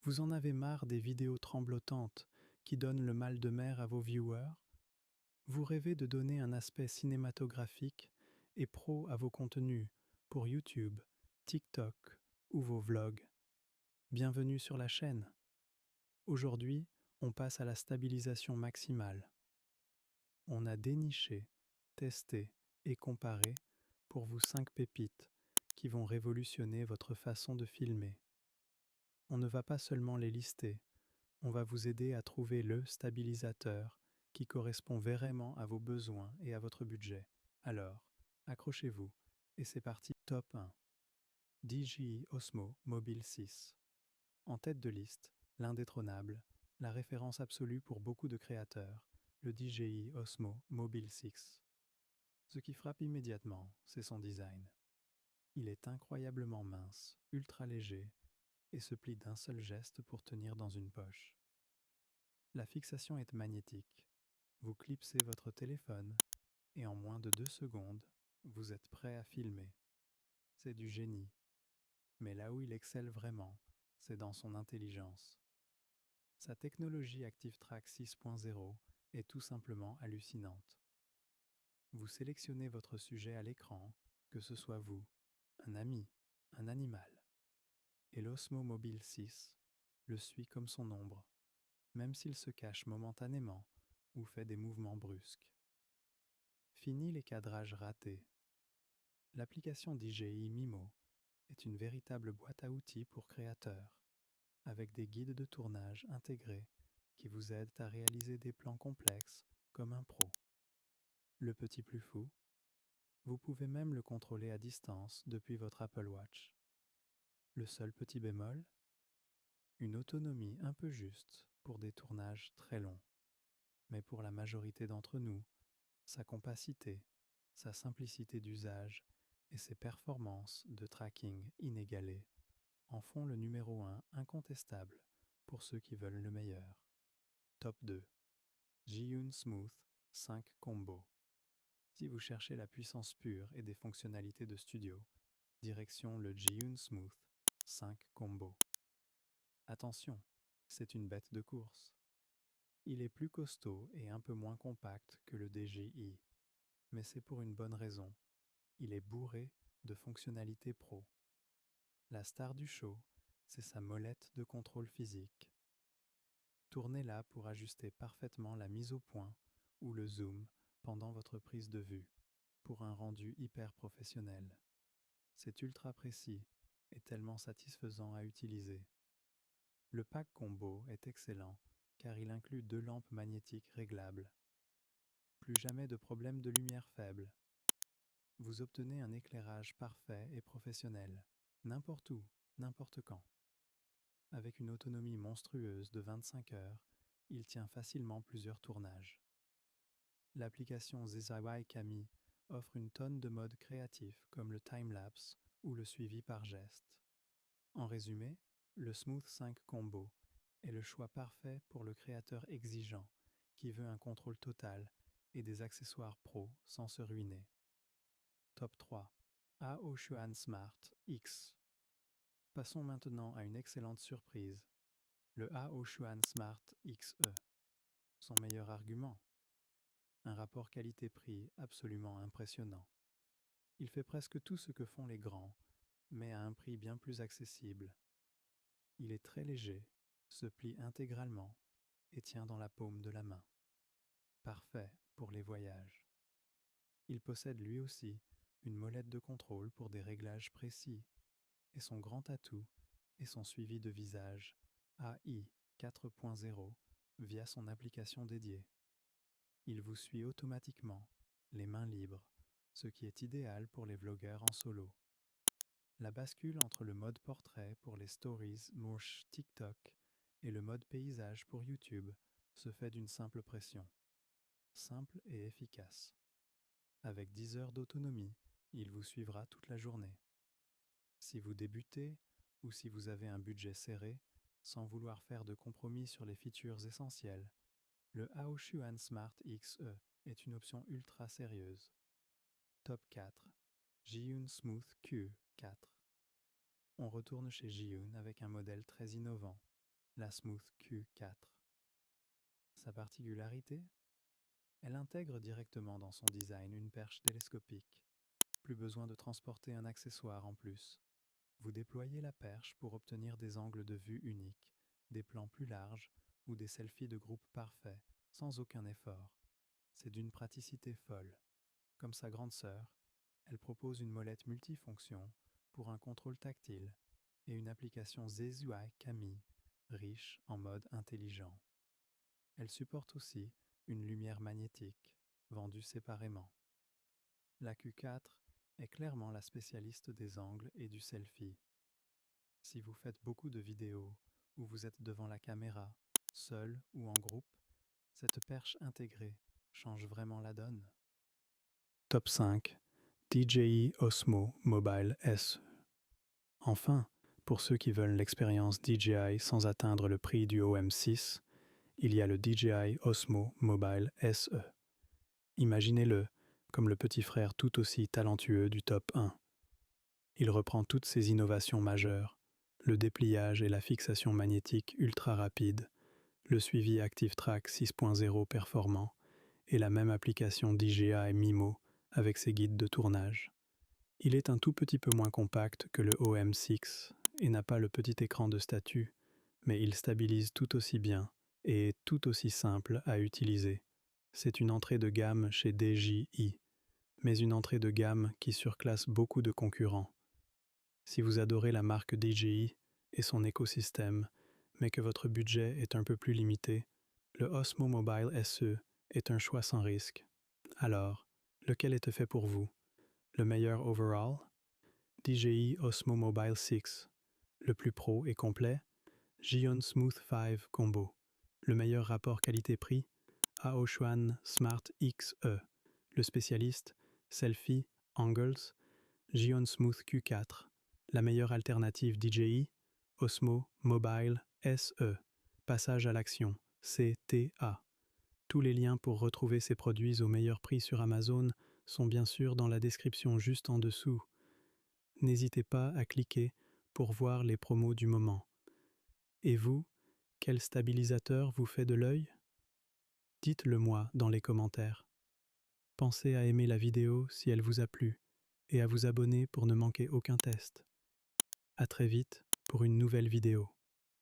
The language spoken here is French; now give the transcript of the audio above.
Vous en avez marre des vidéos tremblotantes qui donnent le mal de mer à vos viewers? Vous rêvez de donner un aspect cinématographique et pro à vos contenus pour YouTube, TikTok ou vos vlogs? Bienvenue sur la chaîne. Aujourd'hui, on passe à la stabilisation maximale. On a déniché, testé et comparé pour vous 5 pépites qui vont révolutionner votre façon de filmer. On ne va pas seulement les lister, on va vous aider à trouver le stabilisateur qui correspond vraiment à vos besoins et à votre budget. Alors, accrochez-vous et c'est parti. Top 1. DJI Osmo Mobile 6. En tête de liste, l'indétrônable, la référence absolue pour beaucoup de créateurs, le DJI Osmo Mobile 6. Ce qui frappe immédiatement, c'est son design. Il est incroyablement mince, ultra léger et se plie d'un seul geste pour tenir dans une poche. La fixation est magnétique. Vous clipsez votre téléphone et en moins de 2 secondes, vous êtes prêt à filmer. C'est du génie. Mais là où il excelle vraiment, c'est dans son intelligence. Sa technologie ActiveTrack 6.0 est tout simplement hallucinante. Vous sélectionnez votre sujet à l'écran, que ce soit vous, un ami, un animal. Et l'Osmo Mobile 6 le suit comme son ombre, même s'il se cache momentanément ou fait des mouvements brusques. Fini les cadrages ratés. L'application DJI Mimo est une véritable boîte à outils pour créateurs, avec des guides de tournage intégrés qui vous aident à réaliser des plans complexes comme un pro. Le petit plus fou, vous pouvez même le contrôler à distance depuis votre Apple Watch. Le seul petit bémol, une autonomie un peu juste pour des tournages très longs. Mais pour la majorité d'entre nous, sa compacité, sa simplicité d'usage et ses performances de tracking inégalées en font le numéro 1 incontestable pour ceux qui veulent le meilleur. Top 2. Zhiyun Smooth 5 Combo. Si vous cherchez la puissance pure et des fonctionnalités de studio, direction le Zhiyun Smooth 5 Combo. Attention, c'est une bête de course. Il est plus costaud et un peu moins compact que le DJI, mais c'est pour une bonne raison. Il est bourré de fonctionnalités pro. La star du show, c'est sa molette de contrôle physique. Tournez-la pour ajuster parfaitement la mise au point ou le zoom pendant votre prise de vue, pour un rendu hyper professionnel. C'est ultra précis et tellement satisfaisant à utiliser. Le pack combo est excellent car il inclut 2 lampes magnétiques réglables. Plus jamais de problème de lumière faible. Vous obtenez un éclairage parfait et professionnel, n'importe où, n'importe quand. Avec une autonomie monstrueuse de 25 heures, il tient facilement plusieurs tournages. L'application Zezawai Kami offre une tonne de modes créatifs comme le time-lapse ou le suivi par geste. En résumé, le Smooth 5 Combo est le choix parfait pour le créateur exigeant qui veut un contrôle total et des accessoires pro sans se ruiner. Top 3. Aoshuan Smart X. Passons maintenant à une excellente surprise, le Aoshuan Smart XE. Son meilleur argument? Un rapport qualité-prix absolument impressionnant. Il fait presque tout ce que font les grands, mais à un prix bien plus accessible. Il est très léger, se plie intégralement et tient dans la paume de la main. Parfait pour les voyages. Il possède lui aussi une molette de contrôle pour des réglages précis, et son grand atout est son suivi de visage AI 4.0 via son application dédiée. Il vous suit automatiquement, les mains libres, ce qui est idéal pour les vlogueurs en solo. La bascule entre le mode portrait pour les stories mouche TikTok et le mode paysage pour YouTube se fait d'une simple pression. Simple et efficace. Avec 10 heures d'autonomie, il vous suivra toute la journée. Si vous débutez ou si vous avez un budget serré, sans vouloir faire de compromis sur les features essentielles, le Aoshuan Smart XE est une option ultra sérieuse. Top 4. Zhiyun Smooth Q4. On retourne chez Zhiyun avec un modèle très innovant. la Smooth Q4. Sa particularité? Elle intègre directement dans son design une perche télescopique. Plus besoin de transporter un accessoire en plus. Vous déployez la perche pour obtenir des angles de vue uniques, des plans plus larges ou des selfies de groupe parfaits, sans aucun effort. C'est d'une praticité folle. Comme sa grande sœur, elle propose une molette multifonction pour un contrôle tactile et une application ZUI Camille, riche en mode intelligent. Elle supporte aussi une lumière magnétique, vendue séparément. La Q4 est clairement la spécialiste des angles et du selfie. Si vous faites beaucoup de vidéos ou vous êtes devant la caméra, seul ou en groupe, cette perche intégrée change vraiment la donne. Top 5. DJI Osmo Mobile SE. Enfin, pour ceux qui veulent l'expérience DJI sans atteindre le prix du OM6, il y a le DJI Osmo Mobile SE. Imaginez-le comme le petit frère tout aussi talentueux du top 1. Il reprend toutes ces innovations majeures, le dépliage et la fixation magnétique ultra rapide, le suivi ActiveTrack 6.0 performant et la même application DJI Mimo avec ses guides de tournage. Il est un tout petit peu moins compact que le OM6 et n'a pas le petit écran de statut, mais il stabilise tout aussi bien et est tout aussi simple à utiliser. C'est une entrée de gamme chez DJI, mais une entrée de gamme qui surclasse beaucoup de concurrents. Si vous adorez la marque DJI et son écosystème, mais que votre budget est un peu plus limité, le Osmo Mobile SE est un choix sans risque. Alors, lequel est fait pour vous? Le meilleur overall? DJI Osmo Mobile 6. Le plus pro et complet? Gion Smooth 5 Combo. Le meilleur rapport qualité-prix? Aoshuan Smart XE. Le spécialiste? Selfie, Angles, Gion Smooth Q4. La meilleure alternative DJI? Osmo Mobile SE. Passage à l'action, CTA. Tous les liens pour retrouver ces produits au meilleur prix sur Amazon sont bien sûr dans la description juste en dessous. N'hésitez pas à cliquer pour voir les promos du moment. Et vous, quel stabilisateur vous fait de l'œil? Dites-le moi dans les commentaires. Pensez à aimer la vidéo si elle vous a plu et à vous abonner pour ne manquer aucun test. À très vite pour une nouvelle vidéo.